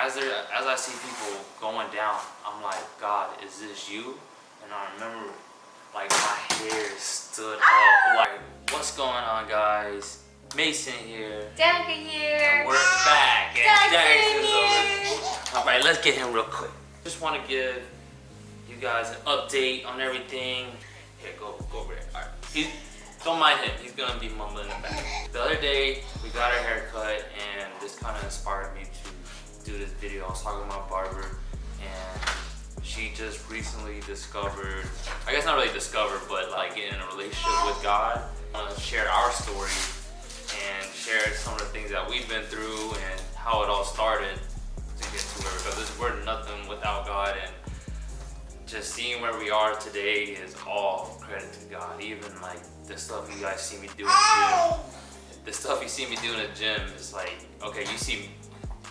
as I see people going down, I'm like, God, is this you? And I remember like my hair stood up. Like, what's going on, guys? Mason here. Danica here. And we're back. And Jackson Jackson's over. Alright, let's get him real quick. Just want to give you guys an update on everything. Here, go over there. Alright. Don't mind him, he's gonna be mumbling in the back. The other day, we got our hair cut, and this kind of inspired me to do this video. I was talking to my barber, and she just recently discovered, I guess not really discovered, but like getting in a relationship with God. I want to share our story and share some of the things that we've been through and how it all started to get to where we're, because we're nothing without God, and just seeing where we are today is all credit to God. Even like the stuff you guys see me do in the gym, the stuff you see me do in the gym is like, okay, you see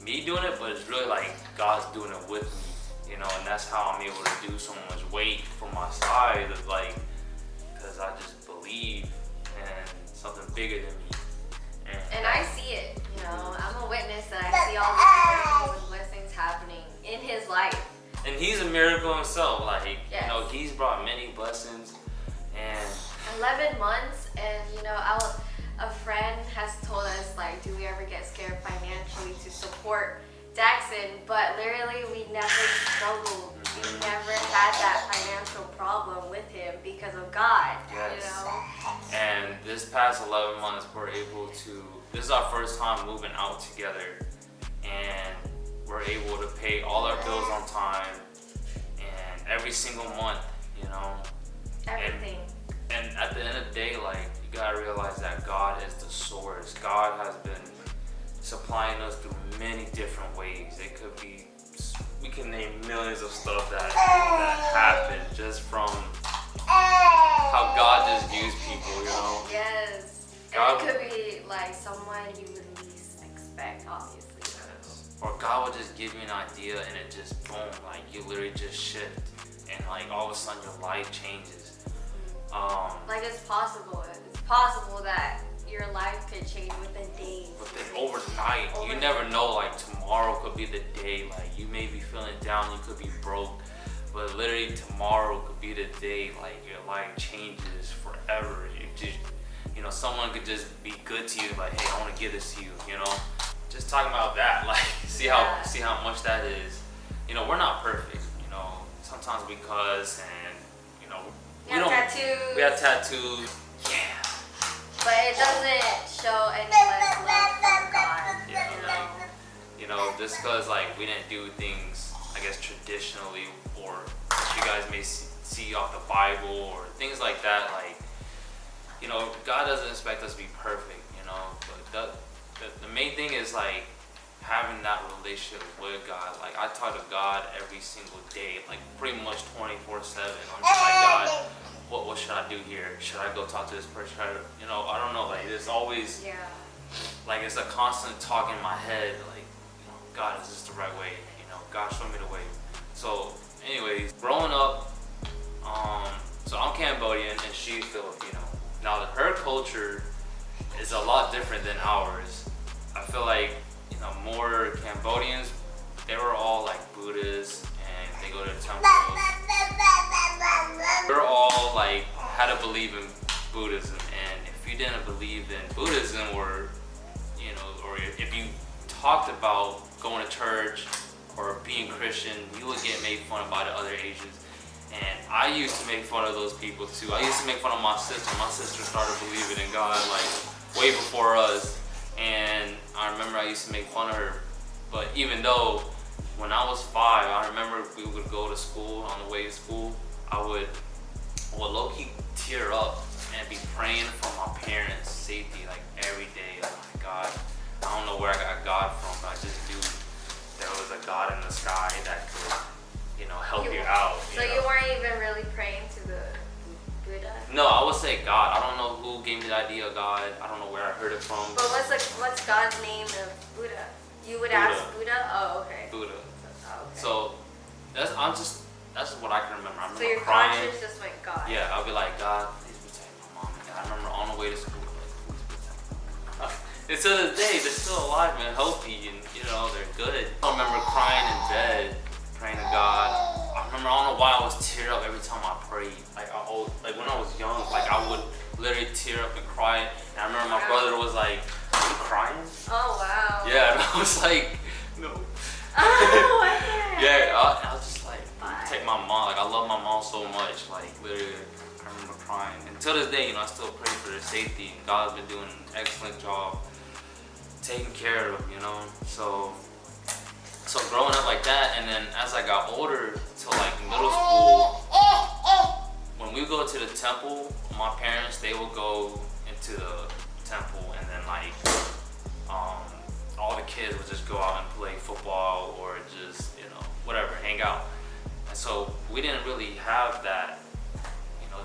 me doing it, but it's really like God's doing it with me, you know, and that's how I'm able to do so much weight for my side, of like, because I just believe in something bigger than me. And I see it, you know, I'm a witness that I see all the miracles and blessings happening in his life. And he's a miracle himself, like, yes. You know, he's brought many blessings, and 11 months, and you know, a friend has told us, like, do we ever get scared financially to support Jackson? But literally, we never struggled. We never had that financial problem with him because of God, yes. You know? And this past 11 months, we're able to, this is our first time moving out together, and we're able to pay all our bills on time, and every single month, you know? Everything. And at the end of the day, like, you gotta realize that God is the source. God has been supplying us through many different ways. It could be, we can name millions of stuff that happened just from how God just used people, you know? Yes. God, and it could be like someone you would least expect, obviously. Yes. Or God will just give you an idea and it just boom, like you literally just shift, and like all of a sudden your life changes. Like it's possible. It's possible that your life could change within days. Within overnight. You never know, like tomorrow could be the day. Like you may be feeling down, you could be broke, but literally tomorrow could be the day, like your life changes forever. You just, you know, someone could just be good to you, like, hey, I want to give this to you, you know? Just talking about that, like, see how much that is. You know, we're not perfect, you know. Sometimes we cuss and, you know, we have tattoos. Yeah. But it doesn't show any less love from God. Yeah, you know, just because like we didn't do things, I guess, traditionally, or you guys may see off the Bible or things like that. Like, you know, God doesn't expect us to be perfect, you know. But the main thing is like having that relationship with God. Like I talk to God every single day, like pretty much 24/7. I'm just like, God, what should I do here? Should I go talk to this person? You know, I don't know. Like it's always, like it's a constant talk in my head. Like, you know, God, is this the right way? You know, God, show me the way. So, anyways, growing up, so I'm Cambodian and she's Filipino. Now, her culture is a lot different than ours. I feel like, you know, more Cambodians, they were all like Buddhists and they go to temples. We're all like had to believe in Buddhism, and if you didn't believe in Buddhism, or you know, or if you talked about going to church or being Christian, you would get made fun of by the other Asians. And I used to make fun of those people too. I used to make fun of my sister. My sister started believing in God like way before us, and I remember I used to make fun of her. But even though when I was 5, I remember we would go to school. On the way to school, I would low-key tear up and be praying for my parents' safety like every day. Like, my God, I don't know where I got God from, but I just knew there was a God in the sky that could, you know, help you out. So you weren't even really praying to the Buddha? No, I would say God. I don't know who gave me the idea of God. I don't know where I heard it from. But what's God's name of Buddha? You would ask Buddha? Oh, okay. Buddha. Oh, okay. So that's just what I can remember. I remember so your crying. conscience just went God. Yeah, I'll be like, God, please protect my mom and dad. I remember on the way to school, like, please protect them. And to this day, they're still alive and healthy, and you know, they're good. I remember crying like, no. Oh, what the heck? Yeah, I was just like, take my mom. Like, I love my mom so much. Like, literally, I remember crying. And to this day, you know, I still pray for their safety. And God's been doing an excellent job taking care of them, you know. So growing up like that, and then as I got older to like middle school, when we go to the temple, my parents, they will go into the temple, and then like all the kids would just go out and play football or just, you know, whatever, hang out. And so we didn't really have that, you know,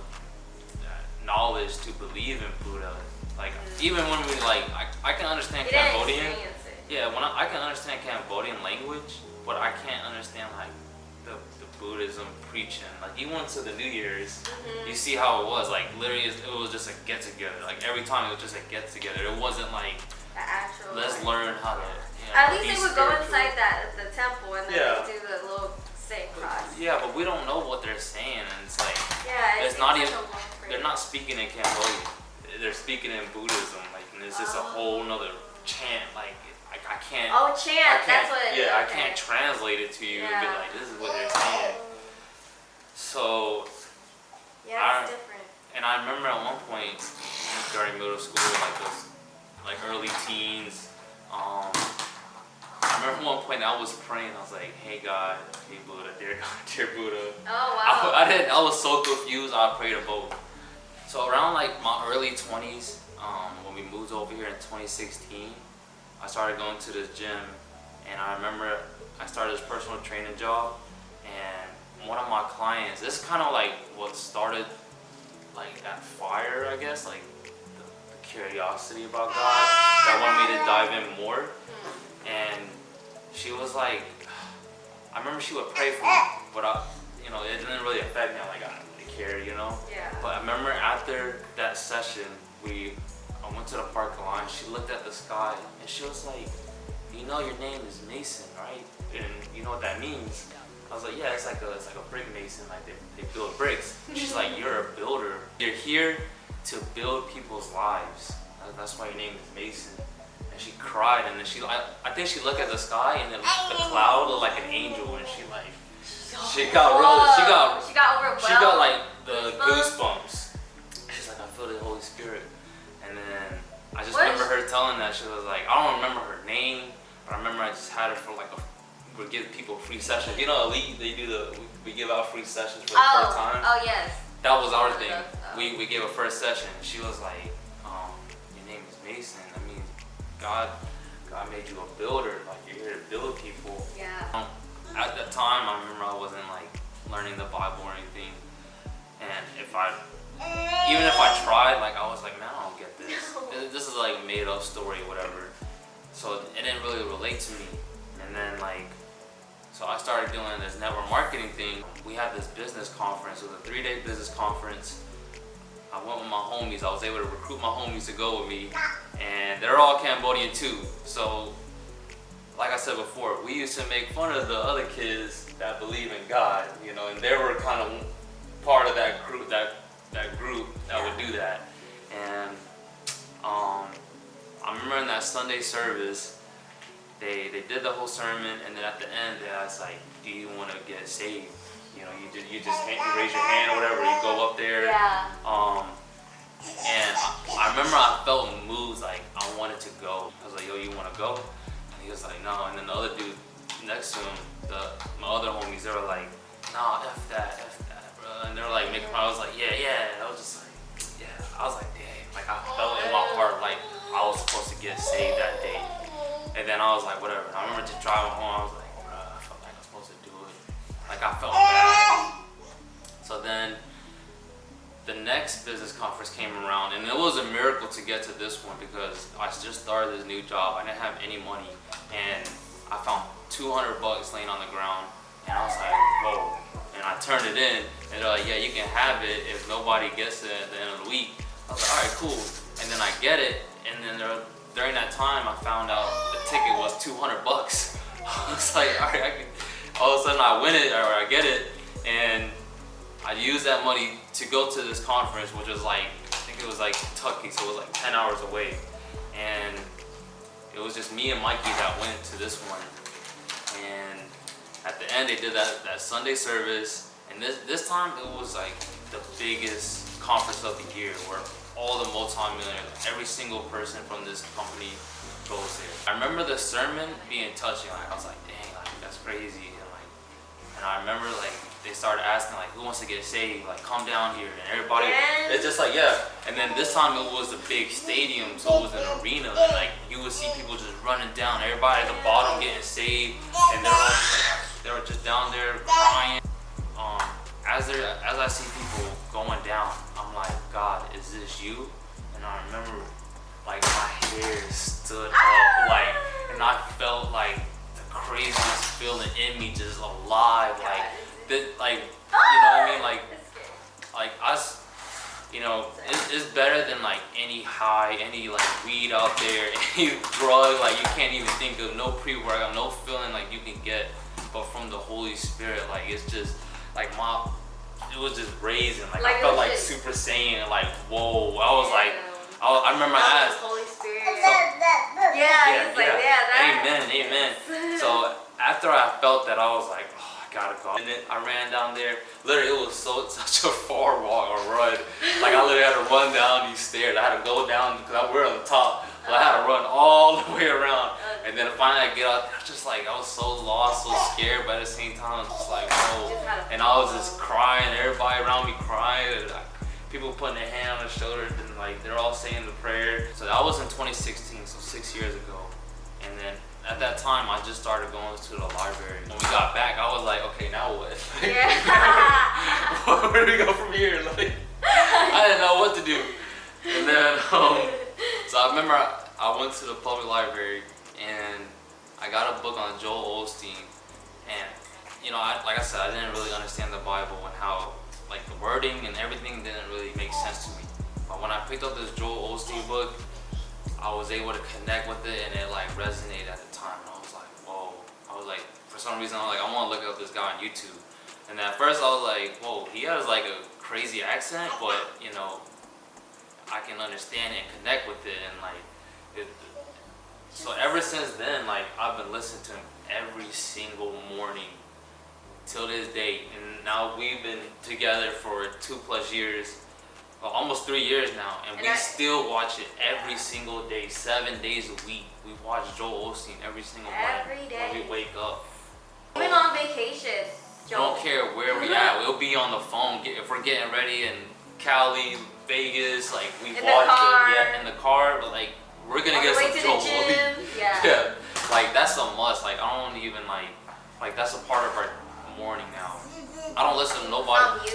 that knowledge to believe in Buddha. Like even when we like, I can understand Cambodian. Yeah, when I can understand Cambodian language, but I can't understand like the Buddhism preaching. Like you went to the New Year's, you see how it was. Like literally, it was just a get together. Like every time it was just a get together. It wasn't like the actual. Let's learn how to. You know, at least they would spiritual. go inside the temple and then they do the little sing cross. Yeah, but we don't know what they're saying, and it's like it's it's not even. like a long phrase. They're not speaking in Cambodian. They're speaking in Buddhism. Like, and it's just a whole nother chant. Like I can't. Oh, chant. That's what it is. Yeah, I okay. can't translate it to you and be like, this is what they're saying. So. Yeah, it's different. And I remember at one point during middle school, like those, like early teens. I remember one point I was praying. I was like, "Hey God, hey Buddha, dear God, dear Buddha." Oh wow. I was so confused. I prayed to both. So around like my early 20s, when we moved over here in 2016, I started going to this gym, and I remember I started this personal training job, and one of my clients, this is kind of like what started like that fire, I guess, like the curiosity about God that wanted me to dive in more. And she was like, I remember she would pray for me, but you know, it didn't really affect me. I'm like, I don't really care, you know? Yeah. But I remember after that session, I went to the parking lot, and she looked at the sky, and she was like, you know your name is Mason, right? And you know what that means? I was like, yeah, it's like a brick mason, like they build bricks. She's like, you're a builder. You're here to build people's lives. That's why your name is Mason. And she cried, and then I think she looked at the sky, and then the cloud looked like an angel, and she got overwhelmed. She got like the goosebumps. She's like, I feel the Holy Spirit. And then I just remember her telling that. She was like, I don't remember her name, but I remember I just had her for like we give people free sessions. You know, Elite, they do we give out free sessions for the first time. Oh yes. That was our thing. We gave a first session. She was like, your name is Mason. That means God made you a builder. Like you're here to build people. Yeah. At that time, I remember I wasn't like learning the Bible or anything, and even if I tried, like I was like, man, I don't get this. No. This is like made up story, whatever. So it didn't really relate to me. And then so I started doing this network marketing thing. We had this business conference. It was a 3-day business conference. I went with my homies. I was able to recruit my homies to go with me, and they're all Cambodian too. So, like I said before, we used to make fun of the other kids that believe in God, you know, and they were kind of part of that group that would do that. And I remember in that Sunday service, they did the whole sermon, and then at the end, they asked like, "Do you want to get saved?" You know, you just raise your hand or whatever. You go up there. Yeah. And I remember I felt moved, like I wanted to go. I was like, "Yo, you want to go?" And he was like, "No." And then the other dude next to him, my other homies, they were like, "Nah, f that, bro." And they were like making fun. I was like, "Yeah." And I was just like, "Yeah." I was like, "Dang!" Like I felt in my heart like I was supposed to get saved that day. And then I was like, whatever. I remember just driving home. I was like, bro, I felt like I was supposed to do it. Like I felt bad. So then the next business conference came around, and it was a miracle to get to this one because I just started this new job. I didn't have any money, and I found $200 laying on the ground, and I was like, whoa. And I turned it in, and they're like, yeah, you can have it if nobody gets it at the end of the week. I was like, all right, cool. And then I get it, and then during that time, I found out the ticket was $200. I was like, all right, all of a sudden I win it, or I get it, and I used that money to go to this conference, which was like, I think it was like Kentucky, so it was like 10 hours away. And it was just me and Mikey that went to this one. And at the end, they did that Sunday service. And this time, it was like the biggest conference of the year where all the multi-millionaires, every single person from this company goes there. I remember the sermon being touching. Like, I was like, dang, like, that's crazy. And I remember like they started asking like, who wants to get saved? Like, come down here. And everybody, it's just like, yeah. And then this time it was a big stadium, so it was an arena. And like you would see people just running down. Everybody at the bottom getting saved, and they're all just like, they were just down there crying. As I see people going down, I'm like, God, is this you? And I remember like my hair stood up, like, and I felt like the craziest feeling in me, just alive, like, like, you know what I mean, like us, you know, it's better than like any high, any like weed out there, any drug, like you can't even think of, no pre-workout, no feeling like you can get, but from the Holy Spirit, like it's just like it was just raising, like I felt like Super Saiyan, like whoa, I was like, I remember I asked, Holy Spirit. Amen. So after I felt that, I was like, oh, I gotta go. And then I ran down there. Literally, it was such a far walk or run. Like I literally had to run down these stairs. I had to go down because we were on the top. So I had to run all the way around. And then finally I get out there, I was so lost, so scared, but at the same time, I was just like, whoa. And I was just crying, everybody around me crying. And people putting their hand on their shoulder, and like they're all saying the prayer. So that was in 2016, so 6 years ago. And then at that time, I just started going to the library. When we got back, I was like, okay, now what? Where do we go from here? Like, I didn't know what to do. And then, so I remember I went to the public library and I got a book on Joel Osteen. And, you know, like I said, I didn't really understand the Bible and how, like, the wording and everything didn't really make sense to me. But when I picked up this Joel Osteen book, I was able to connect with it, and it like resonated at the time. And I was like, whoa. I was like, for some reason, I was like, I want to look up this guy on YouTube. And then at first I was like, whoa, he has like a crazy accent, but you know, I can understand it and connect with it. And like, so ever since then, like I've been listening to him every single morning till this day. And now we've been together for 2+ years. Well, almost 3 years now, and we still watch it every single day, 7 days a week. We watch Joel Osteen every single morning every day when we wake up. Even on vacation, Don't care where we at. We'll be on the phone if we're getting ready in Cali, Vegas. Like we watch it, in the car. But like we're gonna get some Joel. Yeah, like that's a must. Like I don't even like that's a part of our morning now. I don't listen to nobody.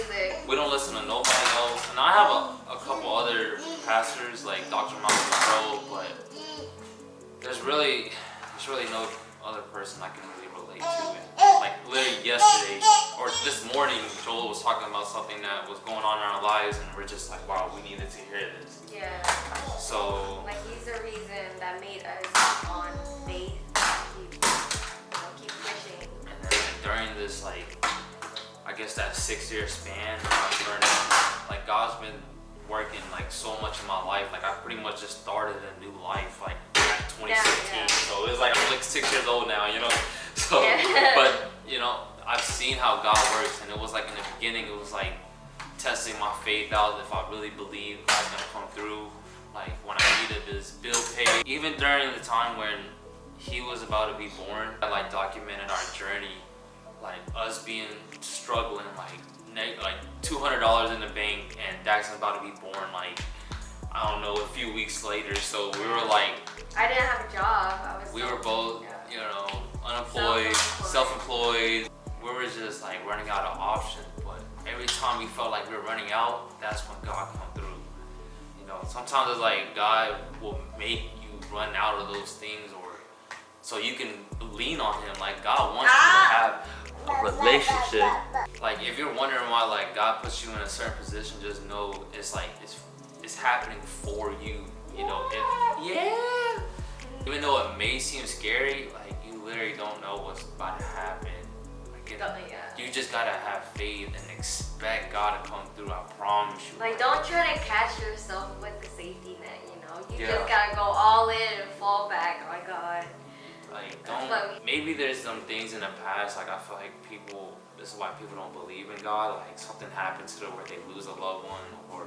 We don't listen to nobody else. And I have a couple other pastors like Dr. Malcolm Monroe, but there's really no other person I can really relate to. And like literally yesterday or this morning, Joel was talking about something that was going on in our lives, and we're just like, wow, we needed to hear this. Yeah. So like he's the reason that made us on faith keep pushing. And then during this I guess that 6-year span, I've learned like God's been working like so much in my life. Like I pretty much just started a new life like at 2016. So it's like I'm like 6 years old now, you know. So but you know, I've seen how God works, and it was like in the beginning it was like testing my faith out if I really believed God's gonna come through. Like when I needed this bill paid, even during the time when he was about to be born, I like documented our journey. Like us being struggling, like $200 in the bank, and Daxon's about to be born like I don't know, a few weeks later. So we were like, I didn't have a job. We were both, you know, unemployed, self-employed. We were just like running out of options. But every time we felt like we were running out, that's when God come through. You know, sometimes it's like God will make you run out of those things, or so you can lean on Him. Like God wants you to have a relationship. Like if you're wondering why like God puts you in a certain position, just know it's like it's happening for you. You know, even though it may seem scary, like you literally don't know what's about to happen. Like you just gotta have faith and expect God to come through. I promise you. Like don't try to catch yourself with the safety net. You know, You just gotta go all in and fall back. Oh my God. Like, don't. Maybe there's some things in the past. Like, I feel like people. This is why people don't believe in God. Like, something happens to them where they lose a loved one, or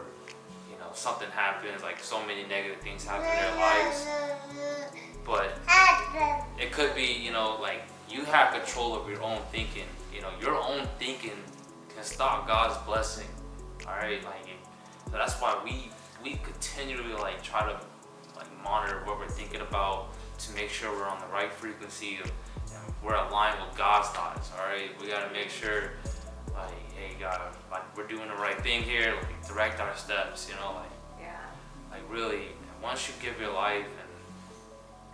something happens. Like, so many negative things happen in their lives. But it could be, like, you have control of your own thinking. Your own thinking can stop God's blessing. All right, like, so that's why we continually like try to like monitor what we're thinking about to make sure we're on the right frequency and we're aligned with God's thoughts. All right, we gotta make sure, like, hey God, like we're doing the right thing here. Like, direct our steps. Like really, once you give your life, and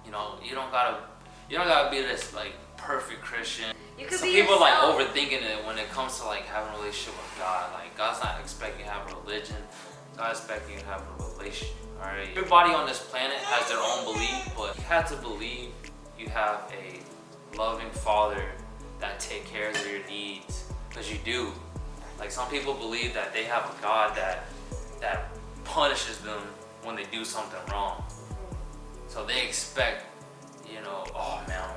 you don't gotta be this like perfect Christian. You could Some be people yourself. like overthinking it when it comes to like having a relationship with God. Like, God's not expecting you to have a religion. God's expecting you to have a relationship. All right. Everybody on this planet has their own belief, but you have to believe you have a loving Father that takes care of your needs, because you do. Like, some people believe that they have a God that punishes them when they do something wrong. So they expect, oh man,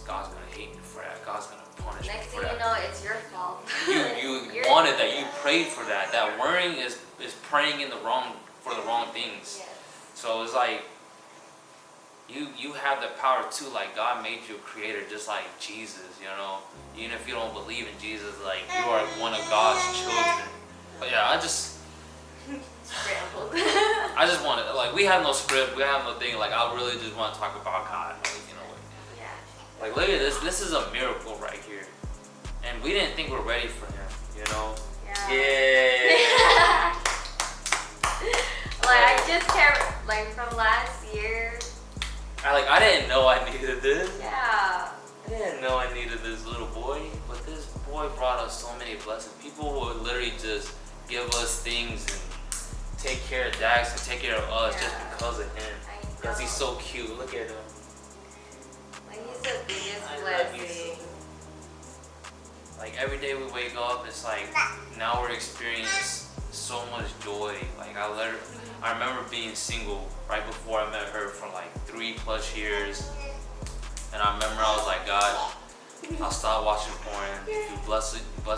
God's gonna hate me for that. God's gonna punish me Next for thing that. you know, it's your fault. You wanted that. You prayed for that. That worrying is praying for the wrong things. Yes. So it's like you have the power too. Like, God made you a creator, just like Jesus. Even if you don't believe in Jesus, like, you are one of God's children. But yeah, I just want to, like, we have no script. We have no thing. Like, I really just want to talk about God. Like, look at this. This is a miracle right here. And we didn't think we're ready for him, Yeah. Like, I just can't, like, from last year. I didn't know I needed this. Yeah. I didn't know I needed this little boy. But this boy brought us so many blessings. People would literally just give us things and take care of Dax and take care of us just because of him. Because he's so cute. Look at him. He's the biggest I love blessing. you. Like, every day we wake up, it's like now we're experiencing so much joy. Like, I remember being single right before I met her for like 3+ years, and I remember I was like, God, I'll stop watching porn. If you bless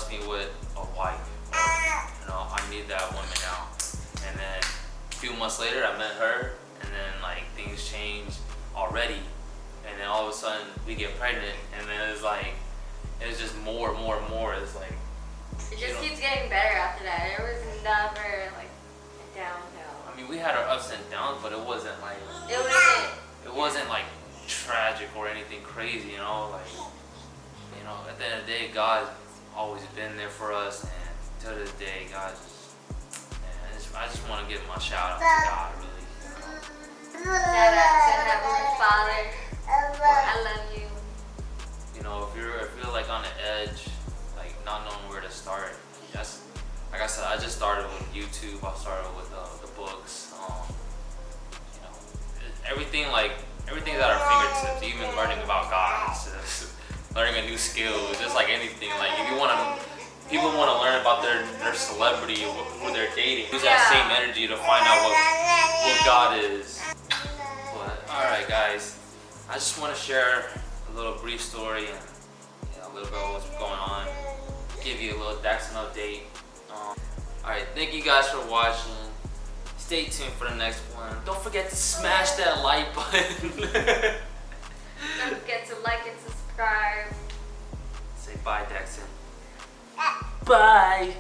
me with a wife, I need that woman now. And then a few months later, I met her, and then like things changed already. And then all of a sudden we get pregnant, and then it's just more and more and more. It's like it just keeps getting better after that. There was never like a downhill. I mean, we had our ups and downs, but it wasn't like tragic or anything crazy, At the end of the day, God's always been there for us, and to this day, I just want to give my shout out to God, really. Shout out to Heavenly Father. I love you. If you're like on the edge, like not knowing where to start, like I said, I just started with YouTube. I started with the books. Everything at our fingertips. Even learning about God, learning a new skill, just like anything. Like, if people want to learn about their celebrity, who they're dating. Use that same energy to find out what God is. But all right, guys. I just want to share a little brief story and a little bit of what's going on. Give you a little Daxon update. Alright, thank you guys for watching. Stay tuned for the next one. Don't forget to smash that like button. Don't forget to like and subscribe. Say bye, Daxon. Bye.